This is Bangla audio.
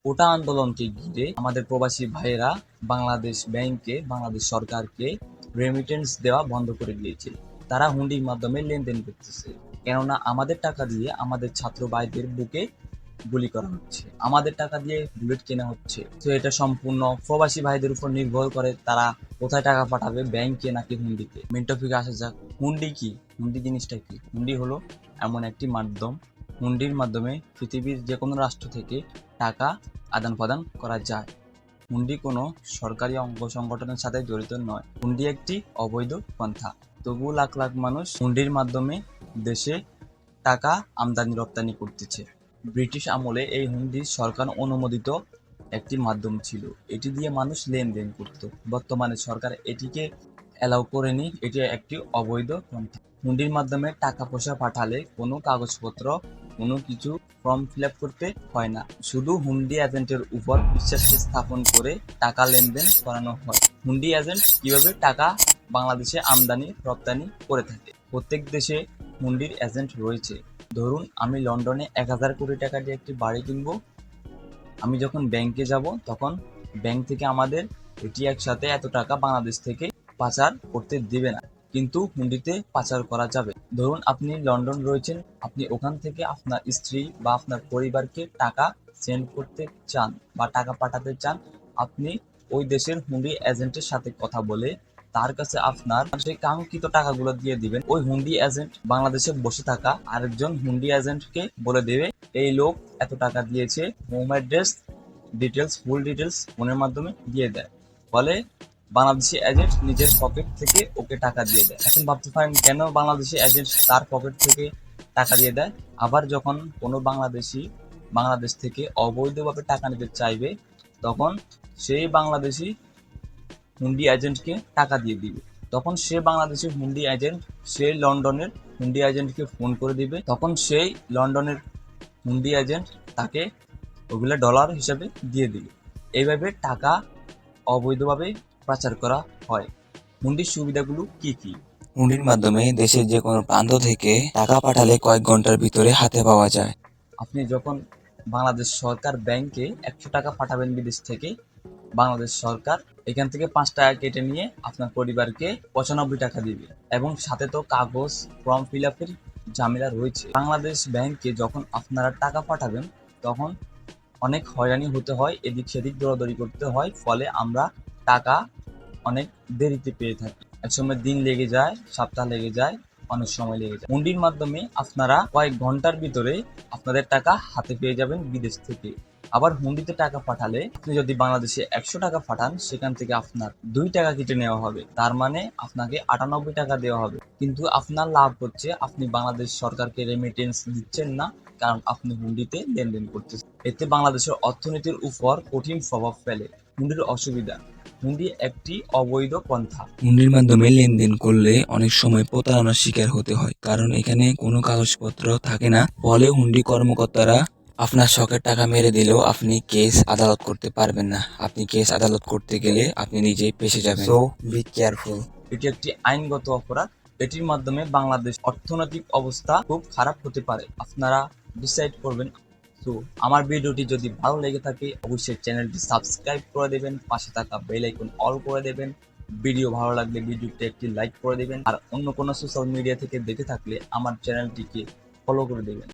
কোটা আন্দোলনকে ঘিরে আমাদের প্রবাসী ভাইয়েরা বাংলাদেশ ব্যাংকে, বাংলাদেশ সরকারকে রেমিটেন্স দেওয়া বন্ধ করে দিয়েছে। তারা হুন্ডির মাধ্যমে লেনদেন করতেছে, কেননা আমাদের টাকা দিয়ে আমাদের ছাত্র ভাইদের বুকে গুলি করা হচ্ছে, আমাদের টাকা দিয়ে বুলেট কেনা হচ্ছে। তো এটা সম্পূর্ণ প্রবাসী ভাইদের উপর নির্ভর করে তারা কোথায় টাকা পাঠাবে, ব্যাংকে নাকি হুন্ডিতে। মেন টপিকে আসা যাক, হুন্ডি কি? হুন্ডি জিনিসটা কি? হুন্ডি হলো এমন একটি মাধ্যম, হুন্ডির মাধ্যমে পৃথিবীর যে কোনো রাষ্ট্র থেকে টাকা আদান প্রদান করা যায়। হুন্ডি কোনো সরকারি অঙ্গ সংগঠনের সাথে জড়িত নয়। হুন্ডি একটি অবৈধ পন্থা, তবুও লাখ লাখ মানুষ হুন্ডির মাধ্যমে দেশে টাকা আমদানি রপ্তানি করতেছে। ব্রিটিশ আমলে এই হুন্ডি সরকার অনুমোদিত একটি মাধ্যম ছিল, এটি দিয়ে মানুষ লেনদেন করত। বর্তমানে সরকার এটিকে অ্যালাউ করেনি, এটি একটি অবৈধ পন্থা। হুন্ডির মাধ্যমে টাকা পয়সা পাঠালে কোনো কাগজপত্র, কোনো কিছু ফর্ম ফিল আপ করতে হয় না, শুধু হুন্ডি এজেন্টের উপর বিশ্বাস স্থাপন করে টাকা লেনদেন করানো হয়। হুন্ডি এজেন্ট কিভাবে টাকা বাংলাদেশে আমদানি রপ্তানি করে থাকে? প্রত্যেক দেশে হুন্ডির এজেন্ট রয়েছে। ধরুন আমি লন্ডনে ১,০০০ কোটি টাকা দিয়ে একটি বাড়ি কিনবো, আমি যখন ব্যাংকে যাব তখন ব্যাংক থেকে আমাদের এটি একসাথে এত টাকা বাংলাদেশ থেকে পাচার করতে দিবে না, কিন্তু হুন্ডিতে পাচার করা যাবে। ধরুন আপনি লন্ডন রয়েছেন, আপনি ওখান থেকে আপনার স্ত্রী বা আপনার পরিবারকে টাকা সেন্ড করতে চান বা টাকা পাঠাতে চান, আপনি ওই দেশের হুন্ডি এজেন্টের সাথে কথা বলে তার কাছে আপনার সেই কাঙ্ক্ষিত টাকাগুলো দিয়ে দিবেন। ওই হুন্ডি এজেন্ট বাংলাদেশে বসে থাকা আরেকজন হুন্ডি এজেন্টকে বলে দেবে, এই লোক এত টাকা দিয়েছে, home address details, full details ফোনের মাধ্যমে দিয়ে দেয়। ফলে বাংলাদেশি এজেন্ট নিজের পকেট থেকে ওকে টাকা দিয়ে দেয়। এখন ভাবতে পারেন কেন বাংলাদেশি এজেন্ট তার পকেট থেকে টাকা দিয়ে দেয়? আবার যখন কোনো বাংলাদেশি বাংলাদেশ থেকে অবৈধভাবে টাকা নিতে চাইবে, তখন সেই বাংলাদেশি হুন্ডি এজেন্টকে টাকা দিয়ে দিবে। তখন সে বাংলাদেশের হুন্ডি এজেন্ট সে লন্ডনের হুন্ডি এজেন্টকে ফোন করে দিবে, তখন সেই লন্ডনের হুন্ডি এজেন্ট তাকে ওগুলো ডলার হিসাবে দিয়ে দিবে। এইভাবে টাকা অবৈধভাবে পাচার করা হয়। হুন্ডির সুবিধাগুলো কি কি? হুন্ডির মাধ্যমে দেশের যে কোনো প্রান্ত থেকে টাকা পাঠালে কয়েক ঘন্টার ভিতরে হাতে পাওয়া যায়। আপনি যখন বাংলাদেশ সরকার ব্যাংকে ১০০ টাকা পাঠাবেন বিদেশ থেকে, বাংলাদেশ সরকার এখান থেকে ৫ টাকা কেটে নিয়ে আপনার পরিবারকে ৯৫ টাকা দিবে, এবং সাথে তো কাগজ ফর্ম ফিল আপের ঝামেলা রয়েছে। বাংলাদেশ ব্যাংকে যখন আপনারা টাকা পাঠাবেন তখন অনেক হয়রানি হতে হয়, এদিক সেদিক দৌড়াদৌড়ি করতে হয়, ফলে আমরা টাকা অনেক দেরিতে পেয়ে থাকি। একসময় দিন লেগে যায়, সপ্তাহ লেগে যায়, অনেক সময় লেগে যায়। হুন্ডির মাধ্যমে আপনারা কয়েক ঘন্টার ভিতরে আপনাদের টাকা হাতে পেয়ে যাবেন বিদেশ থেকে। আবার হুন্ডিতে টাকা পাঠালে আপনি যদি বাংলাদেশে ১০০ টাকা পাঠান, সেখান থেকে আপনার ২ টাকা কেটে নেওয়া হবে, তার মানে আপনাকে ৯৮ টাকা দেওয়া হবে। কিন্তু আপনার লাভ হচ্ছে আপনি বাংলাদেশ সরকারকে রেমিটেন্স দিচ্ছেন না, কারণ আপনি হুন্ডিতে লেনদেন করতেছেন। এতে বাংলাদেশের অর্থনীতির উপর কঠিন প্রভাব ফেলে। হুন্ডির অসুবিধা, হুন্ডি একটি অবৈধ পন্থা। হুন্ডির মাধ্যমে লেনদেন করলে অনেক সময় প্রতারণার শিকার হতে হয়, কারণ এখানে কোনো কাগজপত্র থাকে না। ফলে হুন্ডি কর্মকর্তারা আপনার শখের টাকা মেরে দিলেও আপনি কেস আদালত করতে পারবেন না। আপনি কেস আদালত করতে গেলে আপনি নিজেই ফেঁসে যাবেন। So be careful. এটি একটি আইনগত অপরাধ। এটির মাধ্যমে বাংলাদেশ অর্থনৈতিক অবস্থা খুব খারাপ হতে পারে। আপনারা ডিসাইড করবেন। তো আমার ভিডিওটি যদি ভালো লেগে থাকে অবশ্যই চ্যানেলটি সাবস্ক্রাইব করে দেবেন, পাশে থাকা বেল আইকন অল করে দেবেন। ভিডিও ভালো লাগলে ভিডিওতে একটি লাইক করে দেবেন, আর অন্য কোনো সোশ্যাল মিডিয়া থেকে দেখে থাকলে আমার চ্যানেলটিকে ফলো করে দেবেন।